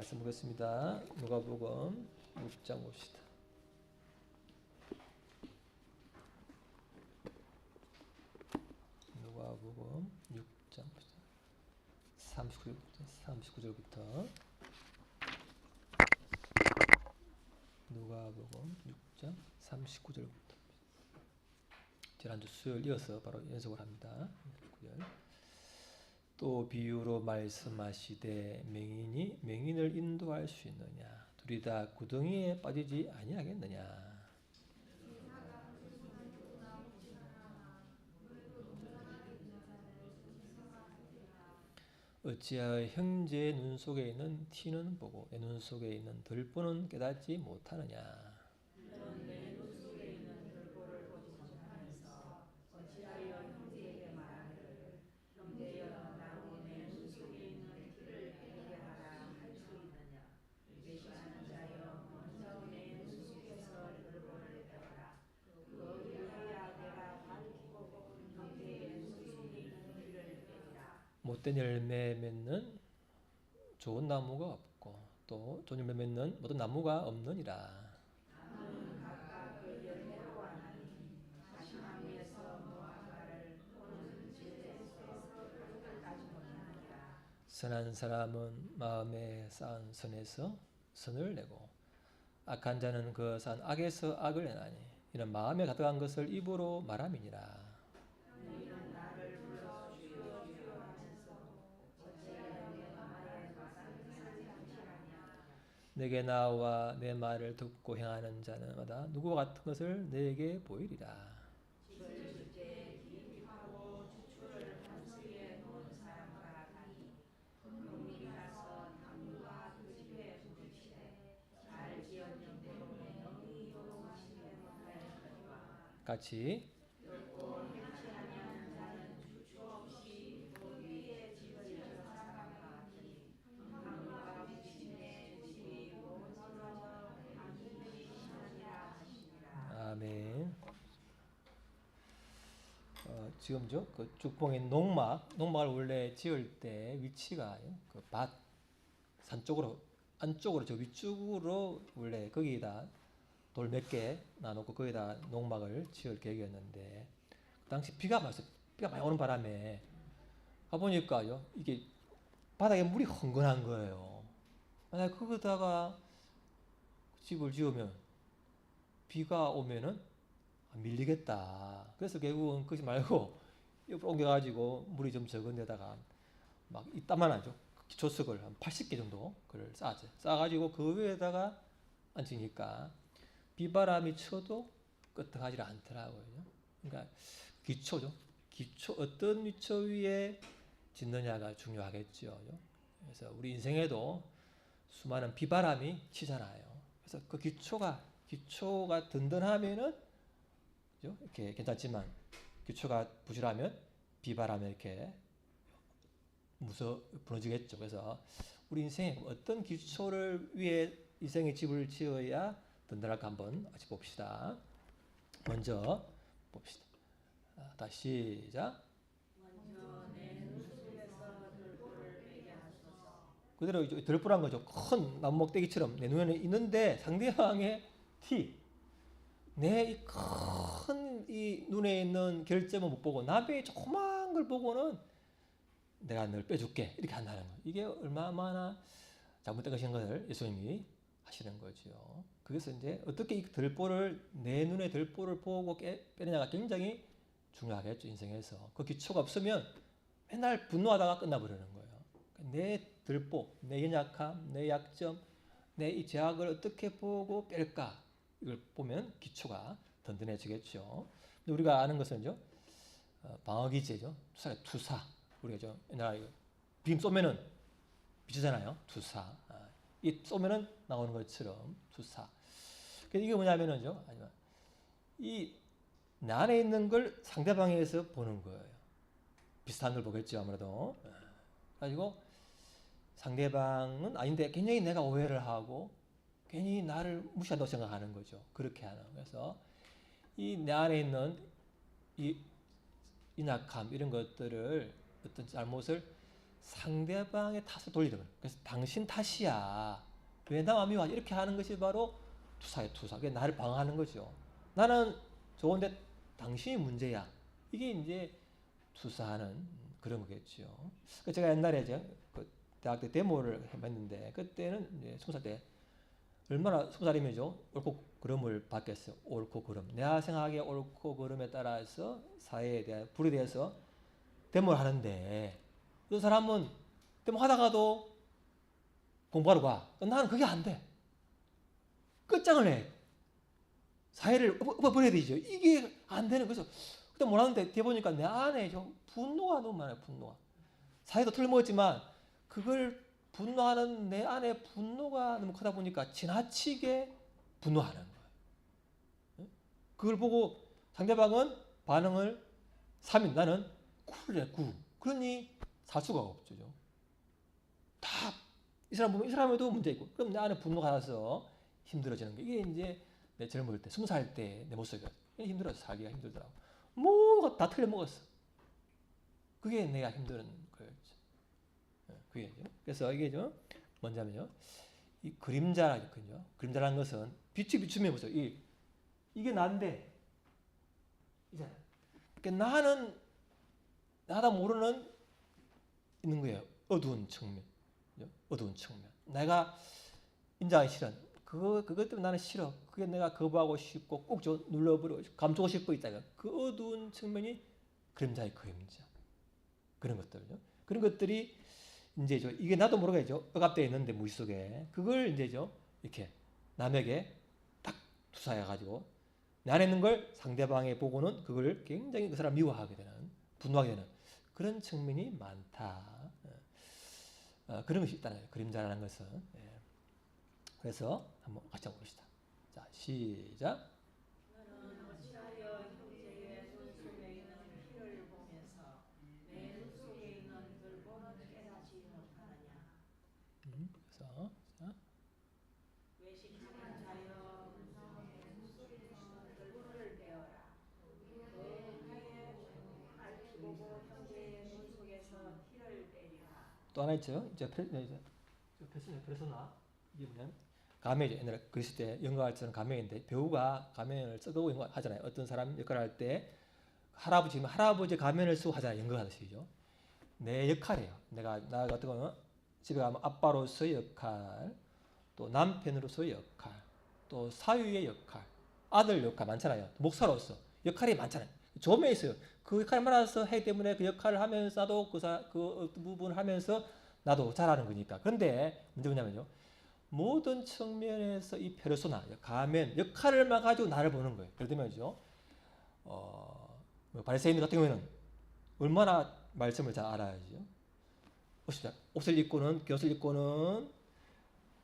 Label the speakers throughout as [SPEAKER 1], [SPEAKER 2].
[SPEAKER 1] 말씀 보겠습니다. 누가복음 6장 봅시다. 누가복음 6장 39절부터 누가복음 6장 39절부터 지난주 수요일 이어서 바로 연속을 합니다. 9절. 또 비유로 말씀하시되 맹인이 맹인을 인도할 수 있느냐? 둘이 다 구덩이에 빠지지 아니하겠느냐? 어찌하여 형제의 눈 속에 있는 티는 보고 내 눈 속에 있는 들보는 깨닫지 못하느냐? 못된 열매 맺는 좋은 나무가 없고 또 좋은 열매 맺는 모든 나무가 없느니라. 선한 사람은 마음에 쌓은 선에서 선을 내고 악한 자는 그 쌓은 악에서 악을 내나니 이는 마음에 가득한 것을 입으로 말함이니라. 내게 나와 내 말을 듣고 행하는 자는마다 누구와 같은 것을 내게 보이리라. 같이 아멘. 지금 그 죽봉의 농막을 원래 지을 때 위치가 그 밭 산 쪽으로 안쪽으로 저 위쪽으로 원래 거기다 돌 몇 개 놔놓고 거기다 농막을 지을 계획이었는데 그 당시 비가 많이 오는 바람에 가보니까요 이게 바닥에 물이 흥건한 거예요. 만약 거기다가 집을 지으면 비가 오면은 밀리겠다. 그래서 결국은 그러지 말고 옆으로 옮겨가지고 물이 좀 적은 데다가 막 이따만 하죠. 기초석을 한 80개 정도 그걸 쌓았죠. 쌓아가지고 그 위에다가 앉으니까 비바람이 쳐도 끄떡하지 않더라고요. 그러니까 기초죠. 기초 어떤 기초 위에 짓느냐가 중요하겠죠. 그래서 우리 인생에도 수많은 비바람이 치잖아요. 그래서 그 기초가 든든하면은 이렇게 괜찮지만 기초가 부실하면 비바람에 이렇게 무너지겠죠. 그래서 우리 인생에 어떤 기초를 위해 인생의 집을 지어야 든든할까 한번 같이 봅시다. 먼저 봅시다. 다시 시작. 그대로 들보란 거죠. 큰 나무 목대기처럼 내 눈에는 있는데 상대방의 내 큰 이 눈에 있는 결점을 못 보고 남의 조그만 걸 보고는 내가 널 빼줄게 이렇게 한다는 거예요. 이게 얼마나 잘못된 것인 것을 예수님이 하시는 거죠. 그래서 이제 어떻게 이 들보를 내 눈에 들보를 보고 빼느냐가 굉장히 중요하겠죠. 인생에서 그 기초가 없으면 맨날 분노하다가 끝나버리는 거예요. 내 들보, 내 연약함, 내 약점, 내 이 제약을 어떻게 보고 뺄까 이걸 보면 기초가 든든해지겠죠. 근데 우리가 아는 것은요, 방어기제죠. 투사. 우리가 옛날에 빔 쏘면은 비치잖아요. 투사. 이 쏘면은 나오는 것처럼 투사. 그래서 이게 뭐냐면은요, 아니면 이 내 안에 있는 걸 상대방에서 보는 거예요. 비슷한 걸 보겠죠, 아무래도. 가지고 상대방은 아닌데 굉장히 내가 오해를 하고 괜히 나를 무시한다고 생각하는 거죠. 그렇게 하는. 그래서 이 내 안에 있는 이 인악함 이런 것들을 어떤 잘못을 상대방의 탓을 돌리는 거예요. 그래서 당신 탓이야. 왜 나만 미워하지? 이렇게 하는 것이 바로 투사예요, 투사. 그게 나를 방어하는 거죠. 나는 좋은데 당신이 문제야. 이게 이제 투사하는 그런 거겠죠. 제가 옛날에 그 대학 때 데모를 해봤는데 그때는 이제 20살 때 얼마나 20살이면죠 옳고 그름을 받겠어요. 옳고 그름. 내가 생각하기에 옳고 그름에 따라서 사회에 대한 불에 대해서 데모를 하는데 어떤 사람은 데모 하다가도 공부하러 가. 나는 그게 안 돼. 끝장을 내. 사회를 엎어버려야 되죠. 이게 안 되는 거죠. 그때 뭐라는데 뒤에 보니까 내 안에 좀 분노가 너무 많아요. 분노가. 사회도 틀림없지만 그걸 분노하는 내 안에 분노가 너무 크다 보니까 지나치게 분노하는 거예요. 그걸 보고 상대방은 반응을 3인 나는 9래 9. 그러니 살 수가 없죠. 다 이 사람 보면 이 사람에도 문제 있고 그럼 내 안에 분노가 나서 힘들어지는 게 이게 이제 내 젊을 때 20살 때 내 모습이었어. 힘들어서 살기가 힘들더라고. 뭐가 다 틀려먹었어. 그게 내가 힘든 거였죠. 그게 그래서 이게 좀 뭔냐면요. 이 그림자라거든요. 그림자라는 것은 빛이 비추면 보세요. 이게 나인데 이잖아요. 그러니까 나는 나다 모르는 있는 거예요. 어두운 측면. 어두운 측면. 내가 인정하기 싫은 그것 때문에 나는 싫어. 그게 내가 거부하고 싶고 꼭 눌러버리고 감추고 싶고 있다가 그 어두운 측면이 그림자의 그림자. 그런 것들요. 그런 것들이 이제 이게 나도 모르겠죠. 억압되어 있는데 무의식 속에 그걸 이제죠. 이렇게 남에게 딱 투사해가지고 내 안에 있는 걸 상대방에 보고는 그걸 굉장히 그 사람 미워하게 되는 분노하게 되는 그런 측면이 많다. 그런 것이 있다는 거예요. 그림자라는 것은. 그래서 한번 같이 한번 봅시다. 자, 시작.
[SPEAKER 2] 너는 어찌하여 형제의 눈 속에 있는 피를 보면서 내 눈 속에 있는 들보는 깨닫지 못하느냐.
[SPEAKER 1] 그래서 자,
[SPEAKER 2] 외식하는 자여 눈 속에 있는 들보를 빼어라. 내 가에 알피 보고 형제의 눈 속에서 피를 빼리라.
[SPEAKER 1] 또 하나 있죠. 이제 페르소나 이게 뭐냐면 가면이죠. 옛날에 그리스 때 연극할 때는 가면인데 배우가 가면을 쓰고 연극하잖아요. 어떤 사람 역할을 할 때 할아버지 가면을 쓰고 하잖아요. 연극하듯이죠. 내 역할이에요. 나 같은 거는 집에 가면 아빠로서의 역할, 또 남편으로서의 역할, 또 사위의 역할, 아들 역할 많잖아요. 목사로서 역할이 많잖아요. 조명이 있어요. 그 역할을 말아서 하기 때문에 그 역할을 하면서 나도 그 부분을 하면서 나도 잘하는 거니까. 그런데 문제가 뭐냐면요. 모든 측면에서 이 페르소나, 가면, 역할을만 가지고 나를 보는 거예요. 예를 들면요. 바리새인들 같은 경우에는 얼마나 말씀을 잘 알아야죠. 옷을 입고는, 곁을 입고는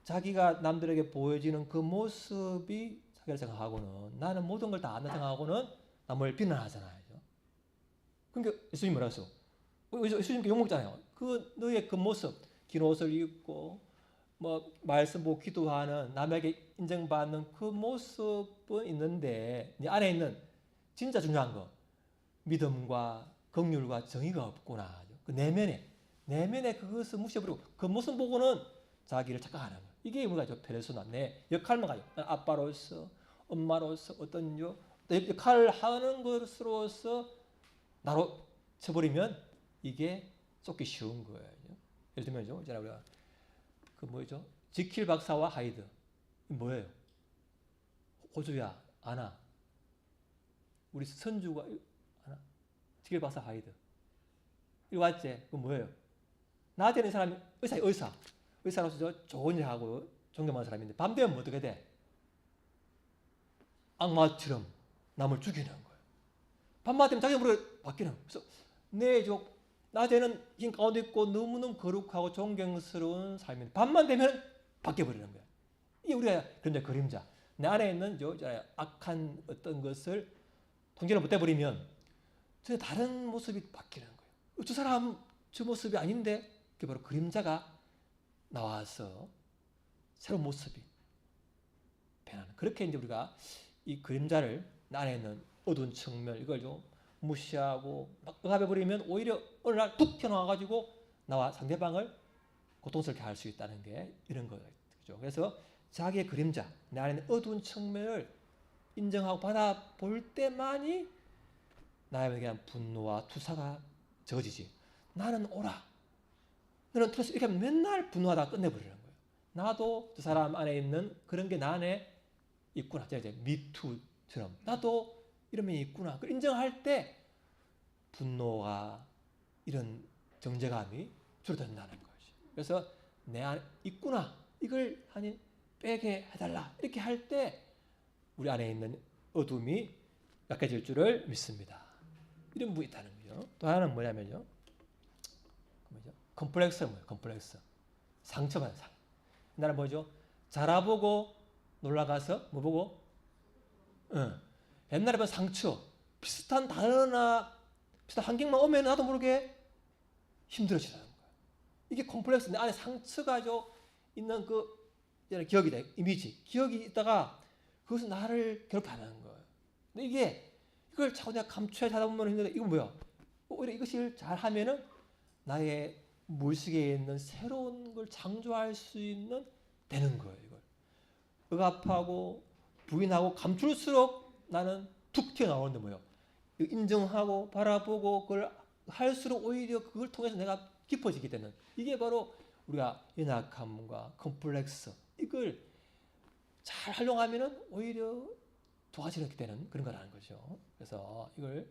[SPEAKER 1] 자기가 남들에게 보여지는 그 모습이 자기를 생각하고는 나는 모든 걸 다 안다 생각하고는 남을 비난하잖아요. 그러니까 예수님 뭐라 했어? 예수님께 욕먹잖아요. 너의 그 모습, 긴 옷을 입고 말씀 보고 기도하는 남에게 인정받는 그 모습은 있는데 네 안에 있는 진짜 중요한 거 믿음과 긍휼과 정의가 없구나. 그 내면에 그것을 무시해버리고 그 모습 보고는 자기를 착각하는 거예요. 이게 뭐가죠? 페르소나. 내 역할만 가지고 아빠로서 엄마로서 어떤 역할을 하는 것으로서 나로 쳐버리면 이게 쏟기 쉬운 거예요. 예를 들면 제가 우리가 그 뭐죠? 지킬 박사와 하이드. 뭐예요? 호주야, 아나. 우리 선주가 아나. 지킬 박사 하이드. 이거 맞지? 그 뭐예요? 나한테는 이 사람이 의사로서 좋은 일 하고 존경하는 사람인데 밤 되면 뭐 어떻게 돼? 악마처럼 남을 죽이는 거예요. 밤만 되면 자기 몸으로 바뀌는 거예요. 그래서 낮에는 흰 가운데 있고 너무너무 거룩하고 존경스러운 삶인데 밤만 되면 바뀌어버리는 거예요. 이게 우리가 그림자. 내 안에 있는 악한 어떤 것을 통제를 못해버리면 전혀 다른 모습이 바뀌는 거예요. 저 사람 저 모습이 아닌데 그게 바로 그림자가 나와서 새로운 모습이 변하는. 그렇게 이제 우리가 이 그림자를 내 안에 있는 어두운 측면 이걸 좀 무시하고 막 억압해버리면 오히려 어느 날 툭 튀어나와가지고 나와 상대방을 고통스럽게 할 수 있다는 게 이런 거죠. 그래서 자기의 그림자, 내 안에 있는 어두운 측면을 인정하고 받아볼 때만이 나에 대한 분노와 투사가 저지지. 나는 옳아, 너는 틀렸어. 이렇게 하면 맨날 분노하다가 끝내버리는 거예요. 나도 저 사람 안에 있는 그런 게 나 안에 있구나. 이제 미투처럼 나도 이런 면이 있구나. 그걸 인정할 때 분노가 이런 정제감이 줄어든다는 거지. 그래서 내 안에 있구나. 이걸 아니 빼게 해달라. 이렇게 할 때 우리 안에 있는 어둠이 약해질 줄을 믿습니다. 이런 부분이 있다는 거죠. 또 하나는 뭐냐면요. 컴플렉스는 뭐예요? 컴플렉스. 상처만 상. 옛날에 뭐죠? 자라보고 놀러가서 뭐 보고? 옛날에 본 상처. 비슷한 단어나 비슷한 환경만 오면 나도 모르게 힘들어지는 거예요. 이게 컴플렉스. 내 안에 상처가 있는 그 기억이다. 이미지. 기억이 있다가 그것은 나를 괴롭히는 거예요. 근데 이걸 자꾸 내가 감춰야 하다 보면 힘든데 이건 뭐야? 오히려 이것을 잘 하면은 나의 무의식에 있는 새로운 걸 창조할 수 있는 되는 거예요. 이걸 억압하고 부인하고 감출수록 나는 툭 튀어나오는데 뭐예요? 인정하고 바라보고 그걸 할수록 오히려 그걸 통해서 내가 깊어지게 되는 이게 바로 우리가 연약함과 컴플렉스 이걸 잘 활용하면은 오히려 좋아지게 되는 그런 거라는 거죠. 그래서 이걸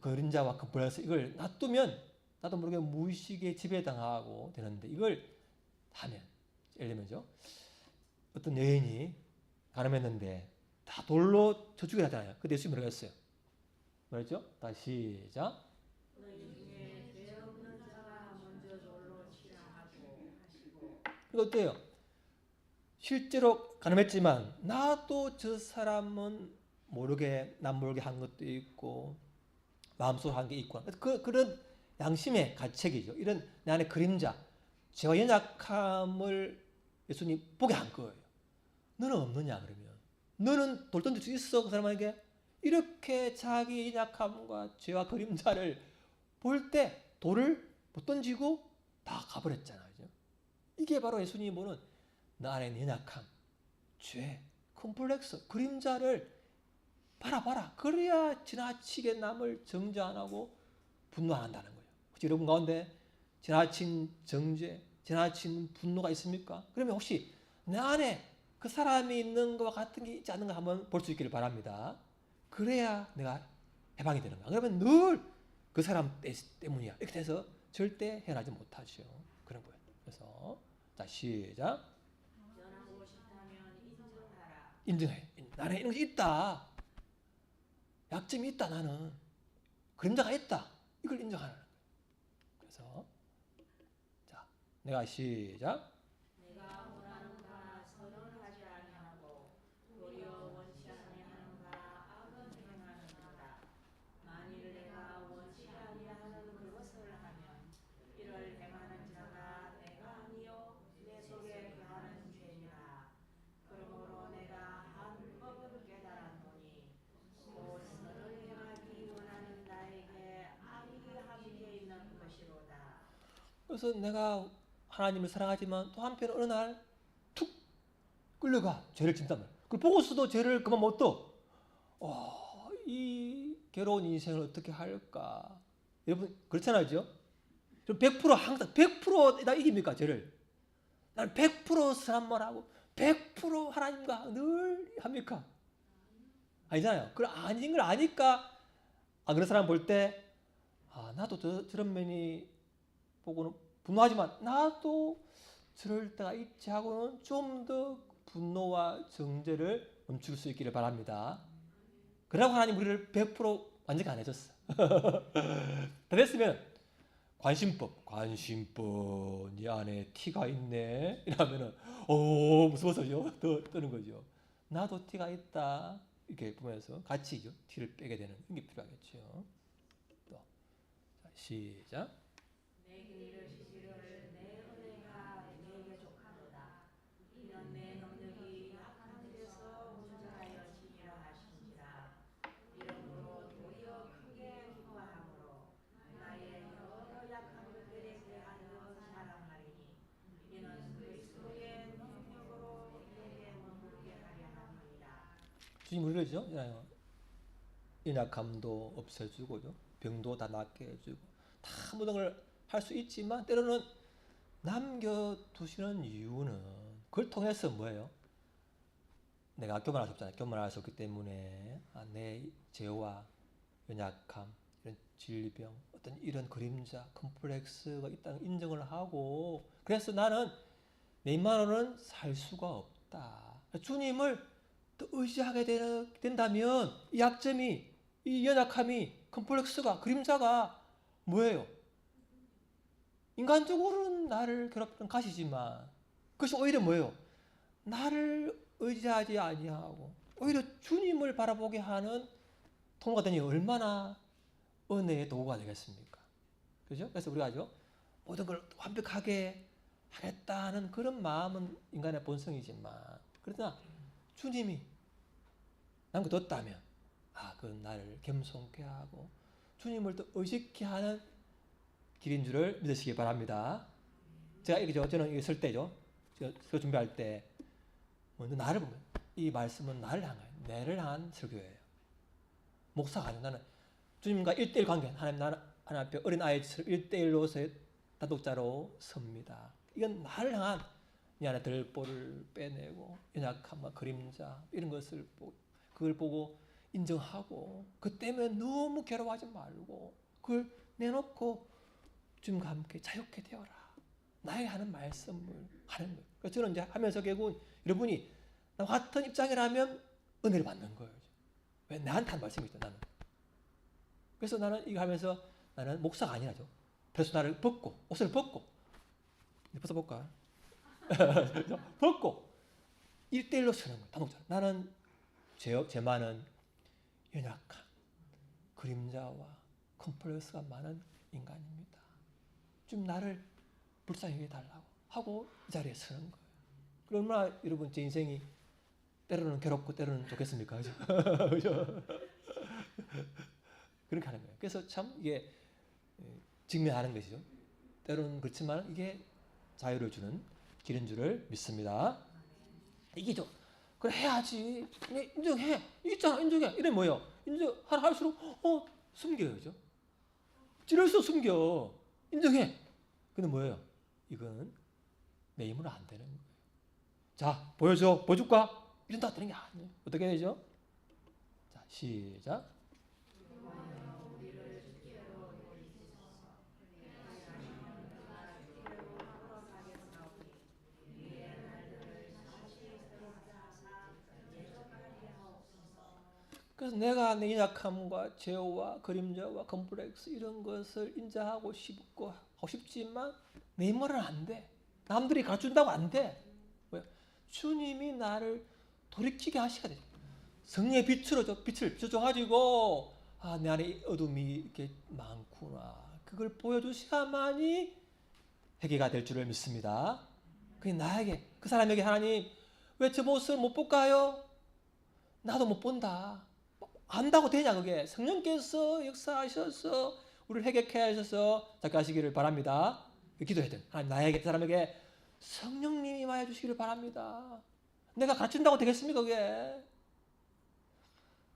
[SPEAKER 1] 그림자와 컴플렉스 이걸 놔두면 나도 모르게 무의식에 지배당하고 되는데 이걸 하면 예를 들면요. 어떤 여인이 가늠했는데 다 돌로 쳐 죽여야 하잖아요. 그때 예수님이 뭐라고 했어요? 뭐랬죠? 다시 시작.
[SPEAKER 2] 너희 중에 죄 없는 자가 먼저 돌로 치라 하시고
[SPEAKER 1] 이거 어때요? 실제로 가늠했지만 나도 저 사람은 모르게 남 모르게 한 것도 있고 마음속으로 한 게 있고 그런 양심의 가책이죠. 이런 내 안의 그림자 죄와 연약함을 예수님 보게 한 거예요. 너는 없느냐 그러면 너는 돌 던질 수 있어 그 사람에게 이렇게 자기 연약함과 죄와 그림자를 볼 때 돌을 못 던지고 다 가버렸잖아요. 그죠? 이게 바로 예수님이 보는 나 안에 있는 연약함, 죄, 컴플렉스, 그림자를 바라봐라. 그래야 지나치게 남을 정죄 안 하고 분노 안 한다는 거예요. 혹시 여러분 가운데 지나친 정죄, 지나친 분노가 있습니까? 그러면 혹시 내 안에 그 사람이 있는 것과 같은 게 있지 않는가 한번 볼 수 있기를 바랍니다. 그래야 내가 해방이 되는 거야. 그러면 늘 그 사람 때문이야. 이렇게 돼서 절대 해나지 못하죠. 그런 거예요. 그래서 자 시작.
[SPEAKER 2] 변하고 싶다면 인정하라.
[SPEAKER 1] 인정해. 나는 이런 게 있다. 약점이 있다. 나는 그림자가 있다. 이걸 인정하는 거예요. 그래서 자 내가 시작.
[SPEAKER 2] 내가 원하는 바 선을 하지 아니하고 도리어 원치 아니하는 바 악은 행하는도다. 만일 내가 원치 아니하는 그것을 하면 이를 행하는 자가 내가 아니요 내 속에 거하는 죄니라. 그러므로 내가 한 법을 깨달았노니 곧 선을 행하기 원하는 나에게 악이 함께 있는 것이로다.
[SPEAKER 1] 그래서 내가 하나님을 사랑하지만 또 한편 어느 날 툭 끌려가 죄를 짓단 말이야. 그걸 보고서도 죄를 그만 못 둬. 이 괴로운 인생을 어떻게 할까? 여러분 그렇잖아요, 그죠? 100% 항상 100%나 이깁니까 죄를? 나는 100% 사람만 하고 100% 하나님과 늘 합니까? 아니잖아요. 그걸 아닌 걸 아니까 그런 사람 볼 때 나도 저런 면이 보고는 분노하지만 나도 저럴 때가 있지 하고는 좀 더 분노와 정죄를 멈출 수 있기를 바랍니다. 그러고 하나님 우리를 100% 완전히 안 해줬어. 다 됐으면 관심법 네 안에 티가 있네 이러면은 무서워서요 더 뜨는 거죠. 나도 티가 있다 이렇게 보면서 같이 티를 빼게 되는 게 필요하겠죠. 또 시작.
[SPEAKER 2] 내게 이르시기를 내 은혜가 내게 족하도다. 이는 내 능력이 약한 데서 온전하여 지니라 하신지라. 이러므로 도리어 크게 기뻐함으로 나의 여러 약한 것들에
[SPEAKER 1] 주님 우리를 연약함도 없애주고요, 병도 다 낫게 해주고 다 모든 걸 할 수 있지만 때로는 남겨두시는 이유는 그걸 통해서 뭐예요? 내가 교만할 수 없잖아요. 교만할 수 없기 때문에 내 죄와 연약함, 이런 질병, 어떤 이런 그림자, 컴플렉스가 있다는 인정을 하고, 그래서 나는 내 힘만으로는 살 수가 없다. 주님을 또 의지하게 된다면 이 약점이, 이 연약함이, 컴플렉스가, 그림자가 뭐예요? 인간적으로는 나를 괴롭히는 가시지만 그것이 오히려 뭐예요? 나를 의지하지 아니하고 오히려 주님을 바라보게 하는 통로가 되니 얼마나 은혜의 도구가 되겠습니까? 그죠? 그래서 우리가 모든 걸 완벽하게 하겠다는 그런 마음은 인간의 본성이지만, 그러나 주님이 남겨뒀다면 그건 나를 겸손케 하고 주님을 또 의식케 하는 길인 줄을 믿으시기 바랍니다. 제가 저는 이게 쓸 때죠. 저 준비할 때 먼저 나를 보면 이 말씀은 나를 향한, 내를 향한 설교예요. 목사가 아니고 나는 주님과 1대1 관계, 하나님 앞에 어린 아이처럼 1대1로서의 단독자로 섭니다. 이건 나를 향한, 이 안에 들보를 빼내고 연약함과 그림자 이런 것을 그걸 보고 인정하고, 그 때문에 너무 괴로워하지 말고 그걸 내놓고 주님과 함께 자유케 되어라, 나에게 하는 말씀을 하는 거예요. 그래서 저는 이제 하면서 결국 여러분이 나 같은 입장이라면 은혜를 받는 거예요. 왜? 나한테 한 말씀이 있다, 나는. 그래서 나는 이거 하면서 나는 목사가 아니라죠. 그래서 나를 벗고, 옷을 벗고, 벗어볼까? 벗고 1대1로 서는 거예요. 단독자로. 나는 죄 많은 연약한 그림자와 컴플렉스가 많은 인간입니다. 좀 나를 불쌍히 해달라고 하고 이 자리에 서는 거예요. 얼마나 여러분 제 인생이 때로는 괴롭고 때로는 좋겠습니까? 그죠? 그렇게 하는 거예요. 그래서 참 이게 직면하는 것이죠. 때로는 그렇지만 이게 자유를 주는 길인 줄을 믿습니다. 이기죠. 그래 해야지. 인정해. 있잖아. 인정해. 이래 뭐예요? 할수록 숨겨야죠. 찌를수 숨겨. 인정해. 근데 뭐예요? 이건 내 힘으로 안 되는 거예요. 자, 보여줄까? 이런다 되는 게 아니에요. 어떻게 되죠? 자, 시작. 그래서 내가 내 연약함과 죄와 그림자와 컴플렉스 이런 것을 인정하고 하고 싶지만 내 힘으로는 안 돼. 남들이 가르쳐준다고 안 돼. 뭐야? 주님이 나를 돌이키게 하셔야 돼. 성령의 빛을 비춰줘가지고 내 안에 어둠이 이렇게 많구나. 그걸 보여주셔야만이 회개가 될 줄을 믿습니다. 그게 나에게, 그 사람에게 하나님 왜 저 모습을 못 볼까요? 나도 못 본다. 안다고 되냐 그게? 성령께서 역사하셔서 우리를 회개케 하셔서 작가하시기를 바랍니다. 기도해야 돼. 하나님 나에게, 그 사람에게 성령님이 임하여 주시기를 바랍니다. 내가 가르친다고 되겠습니까 그게?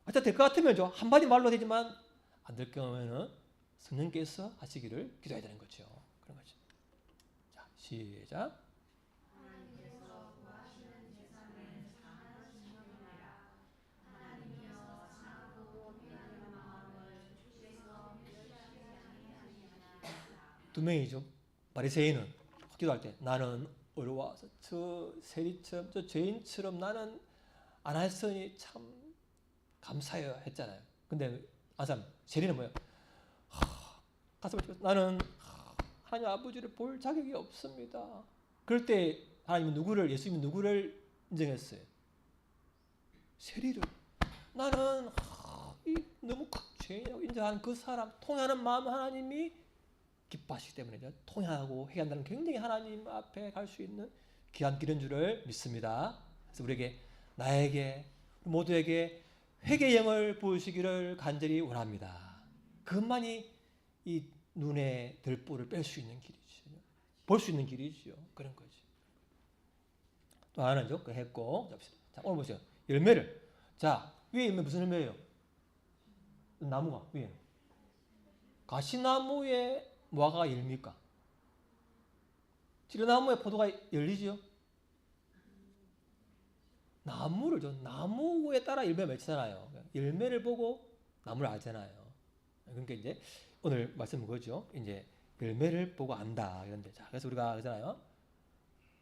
[SPEAKER 1] 하여튼 될 것 같으면 한마디 말로 되지만 안 될 경우에는 성령께서 하시기를 기도해야 되는 거죠. 그런 거죠. 자, 시작. 두 명이죠. 바리새인은 기도할 때 나는 어려워서 저 세리처럼 저 죄인처럼 나는 안 했으니 참 감사해요 했잖아요. 근데 아삼 세리는 뭐예요? 가슴을 치고 나는 하나님 아버지를 볼 자격이 없습니다. 그럴 때 하나님은 예수님은 누구를 인정했어요? 세리를. 나는 너무 큰 죄인이라고 인정하는 그 사람, 통하는 마음 하나님이 기뻐하시기 때문에 통하고 회개한다는 굉장히 하나님 앞에 갈 수 있는 귀한 길인 줄을 믿습니다. 그래서 우리에게, 나에게, 모두에게 회개의 영을 부으시기를 간절히 원합니다. 그것만이 이 눈에 들보를 뺄 수 있는 길이죠. 볼 수 있는 길이죠. 그런 거죠. 또 하나는요, 그 했고. 자, 오늘 보세요. 열매를. 자, 위에 열매 무슨 열매예요? 나무가 위에. 가시나무에 무화과가 열립니까? 찌르나무에 포도가 열리지요? 나무를 줘. 나무에 따라 열매가 맺히잖아요. 열매를 보고 나무를 알잖아요. 그러니까 이제 오늘 말씀은 그거죠. 이제 열매를 보고 안다. 이런데 자, 그래서 우리가 그러잖아요.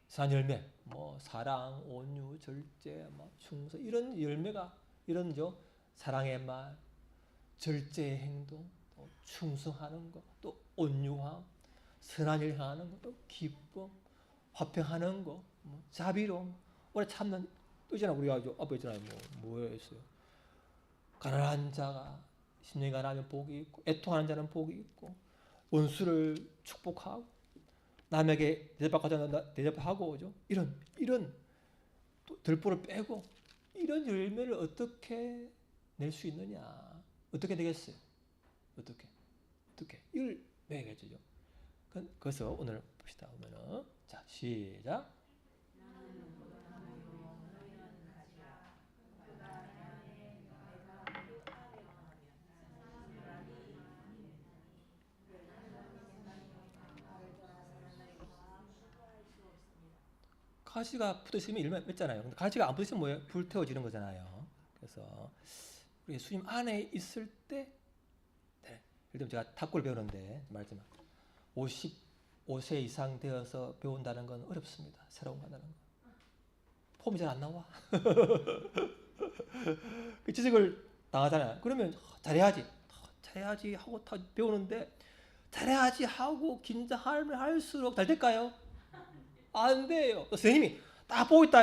[SPEAKER 1] 선한 열매, 뭐 사랑, 온유, 절제, 뭐 충성 이런 열매가 이런 사랑의 말, 절제의 행동, 또 충성하는 것, 또 온유함, 선한 일 향하는 것, 또 기쁨, 화평하는 것, 뭐 자비로움, 오래 참는 또 있잖아. 우리가 앞에 있잖아요. 뭐였어요? 가난한 자가 심령이 가난하면 복이 있고, 애통하는 자는 복이 있고, 원수를 축복하고, 남에게 대접하고 오죠. 이런 들보를 빼고 이런 열매를 어떻게 낼 수 있느냐? 어떻게 되겠어요? 어떻게 이걸 매겨야죠. 그래서 오늘 봅시다. 보면은 자 시작. 가시가 붙어 있으면 열매 맺잖아요. 근데 가시가 안 붙어 있으면 뭐예요? 불태워지는 거잖아요. 그래서 우리 예수님 안에 있을 때, 네. 예를 들면 제가 탁구를 배우는데 말했지만 55세 이상 되어서 배운다는 건 어렵습니다. 새로운 거 한다는 거. 폼이 잘 안 나와. 그 지적을 당하잖아요. 그러면 잘해야지 하고 다 배우는데 잘해야지 하고 긴장하면 할수록 잘 될까요? 안 돼요. 선생님이 딱 보고 있다.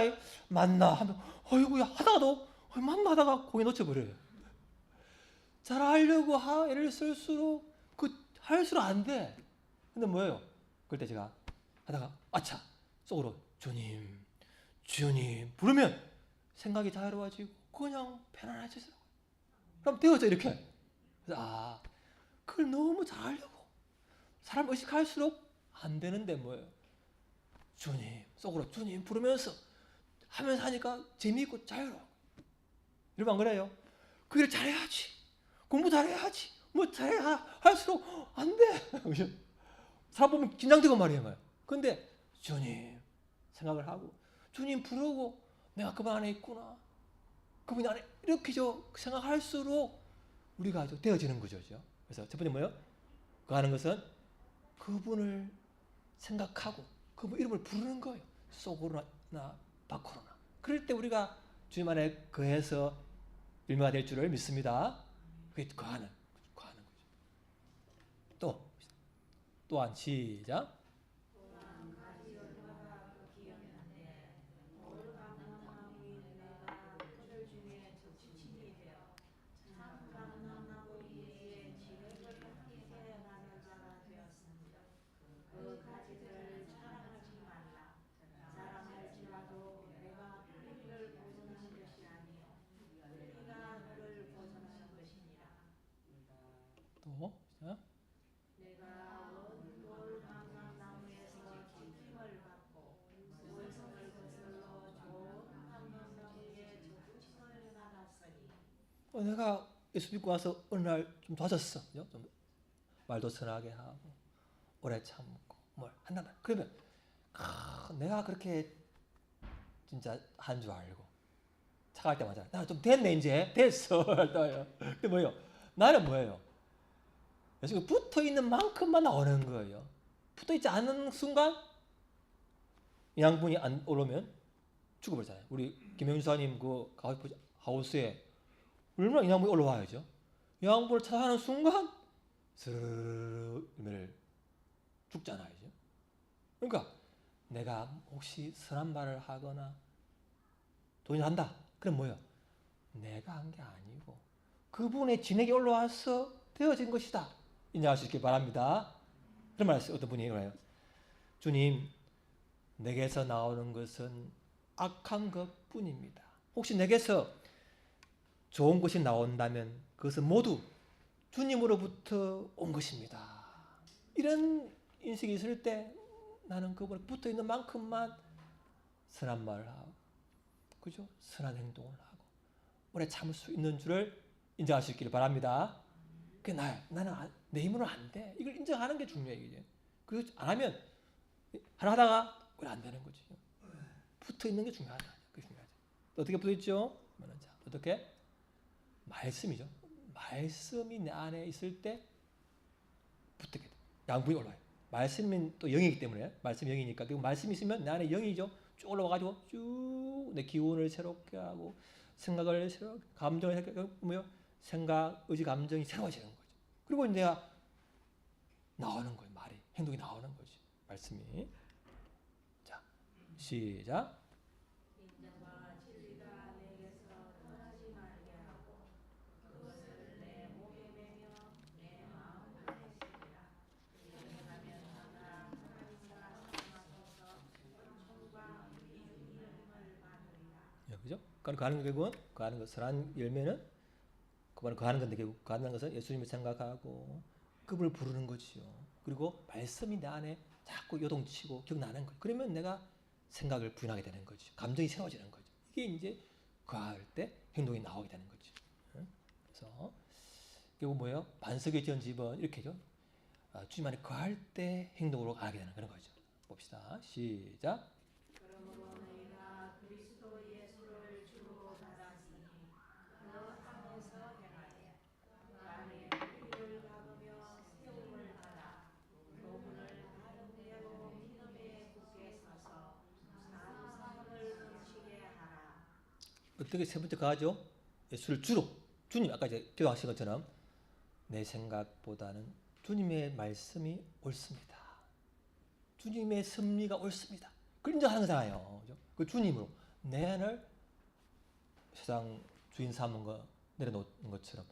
[SPEAKER 1] 맞나 하면 어이구야 하다가도 맞나 하다가 거기 놓쳐버려요. 잘하려고 애를 쓸수록 할수록 안 돼. 근데 뭐예요? 그럴 때 제가 하다가 아차 속으로 주님 부르면 생각이 자유로워지고 그냥 편안해지더라고요. 그럼 되어져 이렇게. 그래서 그걸 너무 잘하려고 사람 의식할수록 안 되는데 뭐예요? 속으로 주님 부르면서 하면서 하니까 재미있고 자유로워. 여러분 안 그래요? 그 일을 잘해야지. 공부 잘해야지. 뭐 잘해야 할수록 안 돼. 사람 보면 긴장되고 말이에요. 근데 주님 생각을 하고 주님 부르고 내가 그분 안에 있구나. 그분 안에 이렇게 생각할수록 우리가 되어지는 거죠. 그래서 첫 번째 뭐예요? 그 하는 것은 그분을 생각하고 그분 이름을 부르는 거예요. 속으로나 밖으로나. 그럴 때 우리가 주님 안에 거해서 열매가 될 줄을 믿습니다. 그게 거하는 거죠. 또한 시작. 또 시작.
[SPEAKER 2] 내가 원골 감람나무에서 지킴을 받고 원성을 거슬러 좋은 감람나무에 적침을 받았으니
[SPEAKER 1] 내가 예수 믿고 와서 어느 날 좀 좋아졌어. 좀 말도 선하게 하고 오래 참고 뭘 한단 말이야. 그러면 내가 그렇게 진짜 한 줄 알고 차갈 때마다 나 좀 됐네 이제 됐어. 근데 뭐예요? 나는 뭐예요? 예수가 붙어 있는 만큼만 나오는 거예요. 붙어 있지 않은 순간 이 양분이 안 오르면 죽어버리잖아요. 우리 김영수님 그 하우스에 얼마나 이 양분이 올라와야죠. 이 양분을 찾아가는 순간 스르르 죽잖아요. 그러니까 내가 혹시 선한 말을 하거나 돈을 한다. 그럼 뭐예요? 내가 한 게 아니고 그분의 진액이 올라와서 되어진 것이다. 인정할 수 있길 바랍니다. 그런 말 했어요. 어떤 분이 그래요. 주님, 내게서 나오는 것은 악한 것뿐입니다. 혹시 내게서 좋은 것이 나온다면 그것은 모두 주님으로부터 온 것입니다. 이런 인식이 있을 때 나는 그분에 붙어 있는 만큼만 선한 말을 하고, 그죠? 선한 행동을 하고, 오래 참을 수 있는 줄을 인정하시길 바랍니다. 그게 나는 내 힘으로 안 돼. 이걸 인정하는 게 중요해. 이제. 그거 안 하면 하나 하다가 오래 안 되는 거지. 붙어 있는 게 중요하다. 그게 중요하죠. 어떻게 붙어 있죠? 자, 어떻게? 말씀이죠. 말씀이 내 안에 있을 때 붙게 돼. 양분이 올라와요. 말씀은 또 영이기 때문에 말씀이 영이니까 그리고 말씀이 있으면 내 안에 영이죠. 쭉 올라와가지고 쭉 내 기운을 새롭게 하고 생각을 새롭게 감정을 새롭게 뭐요? 생각, 의지, 감정이 새로워지는 거죠. 그리고 내가 나오는 거예요. 말이 행동이 나오는 거지. 말씀이. 자, 시작.
[SPEAKER 2] 인자와 진리가 내게서 떠나지 말게 하고 그것을 내 목에 매며 내 마음 안에 새기라. 이렇게 하면 너가 하나님과 상하소서 은총과 이름을 받으리라.
[SPEAKER 1] 그죠? 그러니까 그 하는 거 결국은 그 하는 거 선한 열매는 그거는 그 하는 건데 결국 그 하는 것은 예수님을 생각하고 그분을 부르는 거지요. 그리고 말씀이 내 안에 자꾸 요동치고 기억나는 거예요. 그러면 내가 생각을 부인하게 되는 거죠. 감정이 새로워지는 거죠. 이게 이제 그할 때 행동이 나오게 되는 거죠. 그래서 결국 뭐예요? 반석에 지은 집은 이렇게죠. 주님 안에 거할 때 행동으로 가게 되는 그런 거죠. 봅시다. 시작.
[SPEAKER 2] 그러므로 너희가 그리스도 예수를 주로 받았으니 그 안에서 행하여 만일 우리를 받으며 세움을 받아 교훈을 바른 대로 믿음에 굳게 서서 사람을 넘치게 하라.
[SPEAKER 1] 어떻게 세 번째 가죠? 예수를 주로 주님 아까 이제 기도하신 것처럼 내 생각보다는 주님의 말씀이 옳습니다. 주님의 섭리가 옳습니다. 그걸 인정하는 거잖아요. 그죠? 그 주님으로 내 안을 세상 주인 삼은 거 내려놓는 것처럼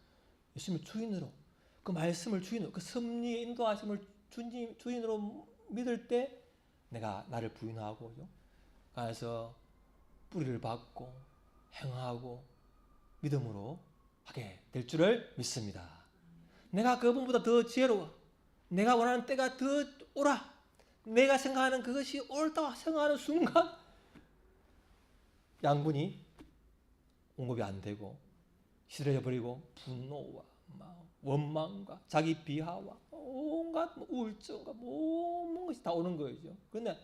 [SPEAKER 1] 예수님을 주인으로 그 말씀을 주인으로 그 섭리의 인도하심을 주인으로 믿을 때 내가 나를 부인하고 그죠? 그래서 뿌리를 받고 행하고 믿음으로 하게 될 줄을 믿습니다. 내가 그분보다 더 지혜로워. 내가 원하는 때가 더 오라. 내가 생각하는 그것이 옳다 생각하는 순간 양분이 공급이 안 되고 시들해져 버리고 분노와 원망과 자기 비하와 온갖 우울증과 모든 것이 다 오는 거죠. 그런데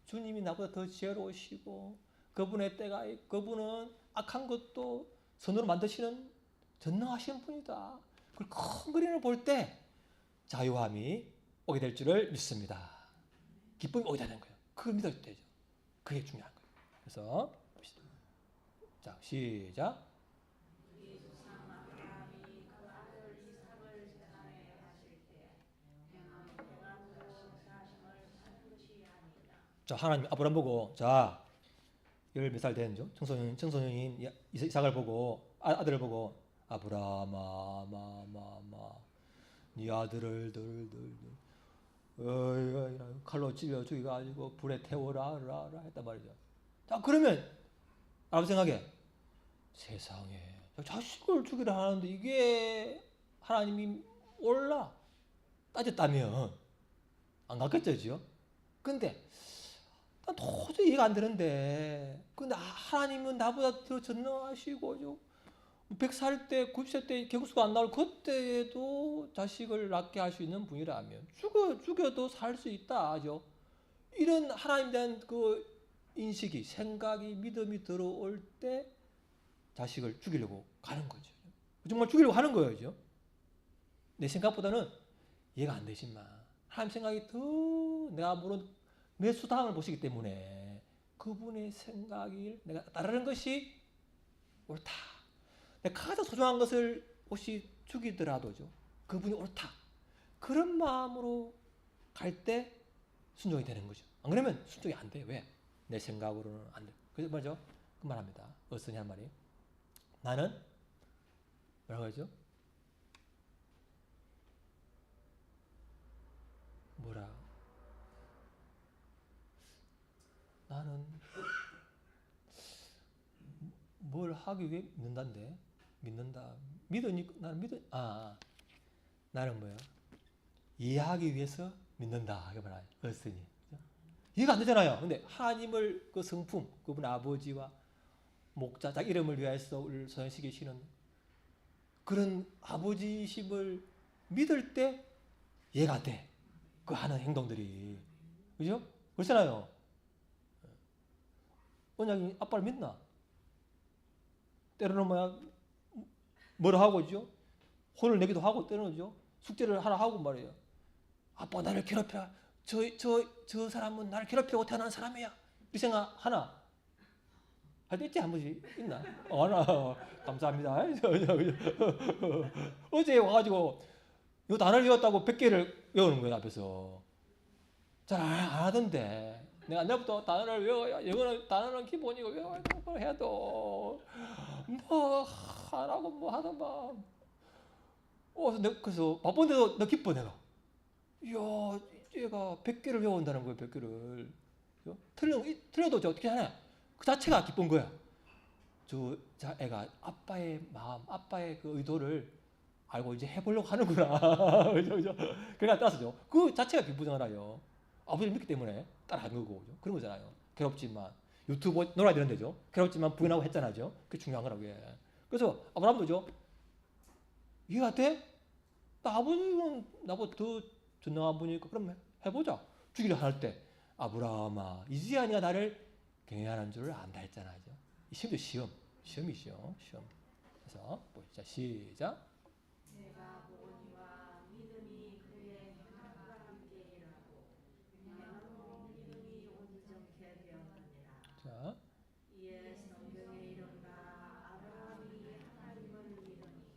[SPEAKER 1] 주님이 나보다 더 지혜로우시고 그분의 때가 그분은 악한 것도 선으로 만드시는 전능하신 분이다. 그걸 큰 그림을 볼 때 자유함이 오게 될 줄을 믿습니다. 기쁨이 오게 되는 거예요. 그걸 믿을 때죠. 그게 중요한 거예요. 그래서 봅시다. 자, 시작. 자, 하나님 아브라함 보고 자, 10몇 살 된 청소년인 이삭을 보고 아들을 보고 아브라함아 네 아들을 칼로 찔러 죽여가지고 불에 태워라 했단 말이죠. 자, 그러면 아무 생각에 세상에 자식을 죽이라 하는데 이게 하나님이 옳라 따졌다면 안 갔겠죠. 근데 난 도저히 이해가 안 되는데 근데 하나님은 나보다 더 전능하시고 100살 때 90세 때 경수가 안 나올 그때에도 자식을 낳게 할 수 있는 분이라면 죽여도 살 수 있다 하죠. 이런 하나님에 대한 그 인식이 생각이 믿음이 들어올 때 자식을 죽이려고 가는 거죠. 정말 죽이려고 하는 거예요. 내 생각보다는 이해가 안 되지만 하나님 생각이 더 내가 모르는 내 수당을 보시기 때문에 그분의 생각을 내가 따르는 것이 옳다. 내가 가장 소중한 것을 혹시 죽이더라도죠. 그분이 옳다. 그런 마음으로 갈 때 순종이 되는 거죠. 안 그러면 순종이 안 돼요. 왜? 내 생각으로는 안 돼요. 그래서 뭐죠? 그 말합니다. 어떠냐 한 말이. 나는 뭐라고 하죠? 나는 뭘 하기 위해 믿는다는데 믿으니 나는 나는 뭐야? 이해하기 위해서 믿는다. 이거 말이야. 어쓰니 이해가 안 되잖아요. 근데 하나님을 그 성품, 그분 아버지와 목자, 자기 이름을 위하여서 우리를 소생시키시는 그런 아버지심을 믿을 때 이해가 돼. 그 하는 행동들이. 그죠? 그렇잖아요. 언약이 아빠를 믿나? 때로는 뭐라 하고 있죠? 혼을 내기도 하고 때로는 숙제를 하나 하고 말이에요. 아빠 나를 괴롭혀. 저 사람은 나를 괴롭히고 태어난 사람이야. 이 생각 하나. 할 때 있지 한 번씩 있나? 하나. 감사합니다. 어제 와가지고 이 단어를 외웠다고 100개를 외우는 거야 앞에서. 잘 안 하던데. 내가 내일부터 단어를 외워야 영어는 단어는 기본이고 외워야 되고 해도 뭐 안 하고 뭐 하더만. 그래서 바쁜데도 너 기뻐 내가. 이야 얘가 100개를 외운다는 거예요. 100개를. 틀려도 어떻게 하냐. 그 자체가 기쁜 거야. 애가 아빠의 마음, 아빠의 그 의도를 알고 이제 해보려고 하는구나. 그죠? 그러니까 따라서죠. 그 자체가 기쁘잖아요. 아버지를 믿기 때문에 따라하는 거고. 그죠? 그런 거잖아요. 괴롭지만. 유튜브 놀아야 되는 데죠. 괴롭지만 부인하고 했잖아요. 그게 중요한 거라고 해. 그래서 아브라함도죠. 이해가 돼? 나 아버지는 나보다 더 전능한 분이니까 그럼 해보자. 주기를 할 때. 아브라함아, 이제야 네가 나를 경외하는 줄을 안다 했잖아요. 시험도 시험이죠. 시험. 그래서 보자. 시작.
[SPEAKER 2] 내가 보거니와 믿음이 그의 행함과 함께 일하고 행함으로 믿음이 온전케 되었느니라.
[SPEAKER 1] 자,
[SPEAKER 2] 이에 성경에 이른바 아브라함이 하나님을 믿으니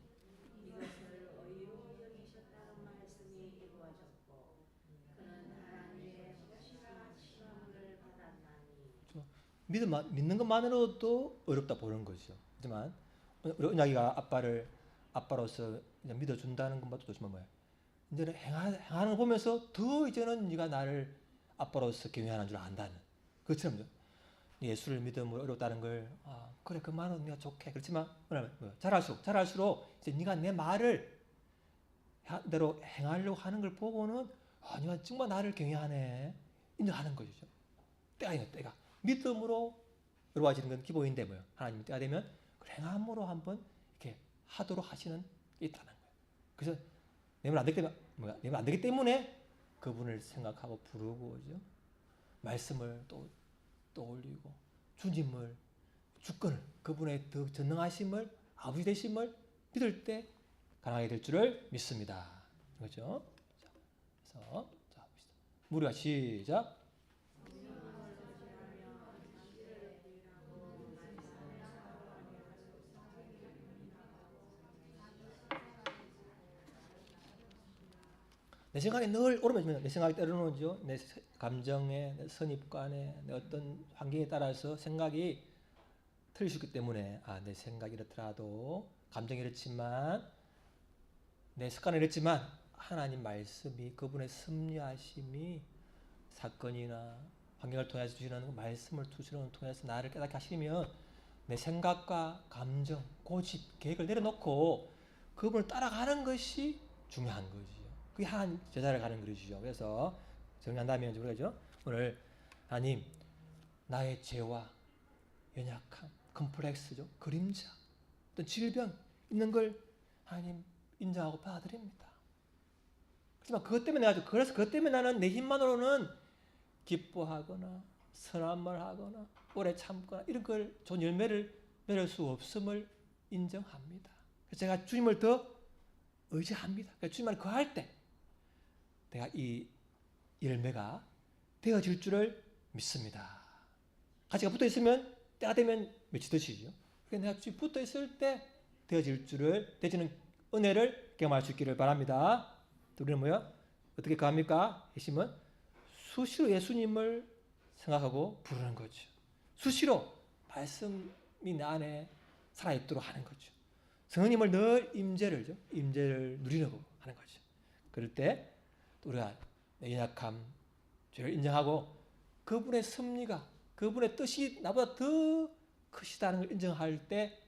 [SPEAKER 2] 이것을 의로 여기셨다는 말씀이 이루어졌고 그는 하나님의 혹시나 시험을 받았나니.
[SPEAKER 1] 믿는 것만으로도 어렵다 보는 거죠. 하지만 우리 은약이가 아빠로서 믿어준다는 것만도 좋지만 뭐야? 이제는 행하는 거 보면서 더 이제는 네가 나를 아빠로서 경외하는 줄 안다는. 그처럼요. 예수를 믿음으로 어렵다는 걸 그래 그만은 네가 좋게. 그렇지만 잘할수록 이제 네가 내 말을 대로 행하려고 하는 걸 보고는 네가 정말 나를 경외하네 인정하는 거죠. 때가 믿음으로 어려워지는 건 기본인데 뭐요? 하나님 때가 되면 행함으로 한번 이렇게 하도록 하시는 게 있다는 거예요. 그래서 내면 안 되기 때문에 그분을 생각하고 부르고 그죠? 말씀을 또 떠올리고 주님을 주권을 그분의 더 전능하심을 아버지 되심을 믿을 때 가능하게 될 줄을 믿습니다. 그렇죠? 그래서 자 봅시다. 무리가 시작. 내 생각에 늘 오르면 내 생각이 때로는죠. 내 감정에, 내 선입관에, 내 어떤 환경에 따라서 생각이 틀릴 수 있기 때문에 내 생각이 이렇더라도 감정이 이렇지만 내 습관은 이렇지만 하나님 말씀이 그분의 섭리하심이 사건이나 환경을 통해서 주시는 말씀을 투시는 통해서 나를 깨닫게 하시면 내 생각과 감정, 고집, 계획을 내려놓고 그분을 따라가는 것이 중요한 거죠. 그게 하나님 제자를 가는 그릇이죠. 그래서 정리한다면 우리가 오늘 하나님 나의 죄와 연약함, 컴플렉스죠, 그림자, 어떤 질병 있는 걸 하나님 인정하고 받아들입니다. 하지만 그것 때문에 그래서 그것 때문에 나는 내 힘만으로는 기뻐하거나 선한 말 하거나 오래 참거나 이런 걸 좋은 열매를 맺을 수 없음을 인정합니다. 그래서 제가 주님을 더 의지합니다. 그러니까 주님을 거할 때 내가 이 열매가 되어질 줄을 믿습니다. 가지가 붙어 있으면 때가 되면 맺히듯이죠. 그러니까 내가 주님 붙어 있을 때 되어지는 은혜를 경험할 수 있기를 바랍니다. 우리는 어떻게 가합니까? 핵심은 수시로 예수님을 생각하고 부르는 거죠. 수시로 말씀이 내 안에 살아있도록 하는 거죠. 성령님을 늘 임재를 누리려고 하는 거죠. 그럴 때 우리가 내 연약함, 죄를 인정하고 그분의 섭리가, 그분의 뜻이 나보다 더 크시다는 걸 인정할 때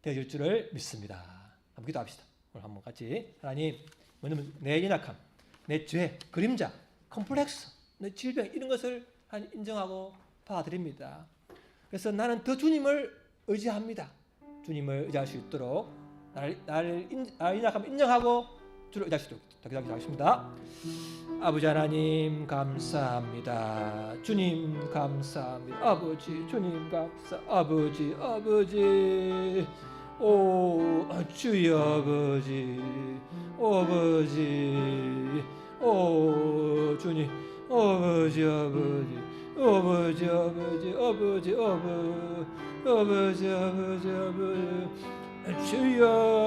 [SPEAKER 1] 되어질 줄을 믿습니다. 한번 기도합시다. 오늘 한번 같이 하나님, 왜냐면 내 연약함, 내 죄, 그림자, 컴플렉스, 내 질병 이런 것을 인정하고 받아들입니다. 그래서 나는 더 주님을 의지합니다. 주님을 의지할 수 있도록 나를 연약함을 인정하고 주를 의지할 수 있도록 기도하겠습니다. 아버지 하나님 감사합니다. 주님 감사합니다. 아버지 주님 감사. 아버지 오 주여 아버지 오 주님 아버지 주여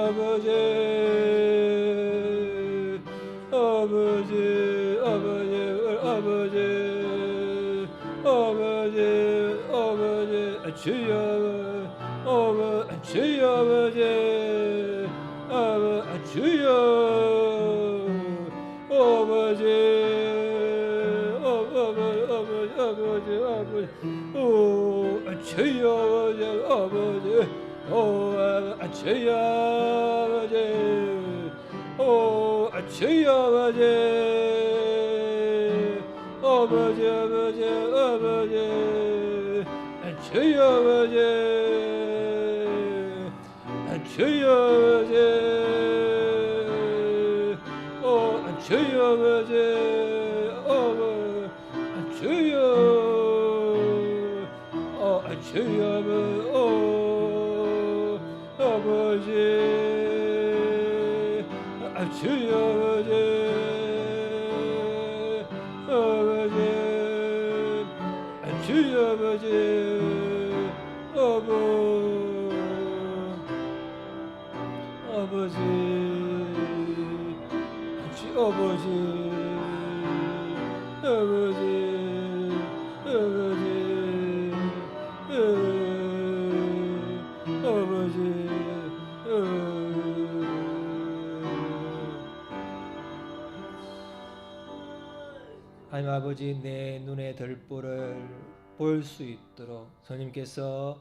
[SPEAKER 1] 하나님 아버지 내 눈의 들보를 볼 수 있도록 성령님께서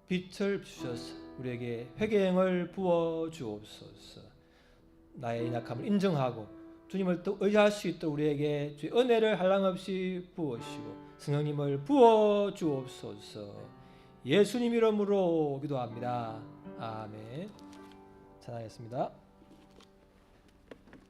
[SPEAKER 1] 빛을 주셔서 우리에게 회개행을 부어 주옵소서. 나의 연약함을 인정하고 주님을 또 의지할 수 있도록 우리에게 주의 은혜를 한량없이 부으시고 성령님을 부어 주옵소서. 예수님 이름으로 기도합니다. 아멘. 찬양하겠습니다.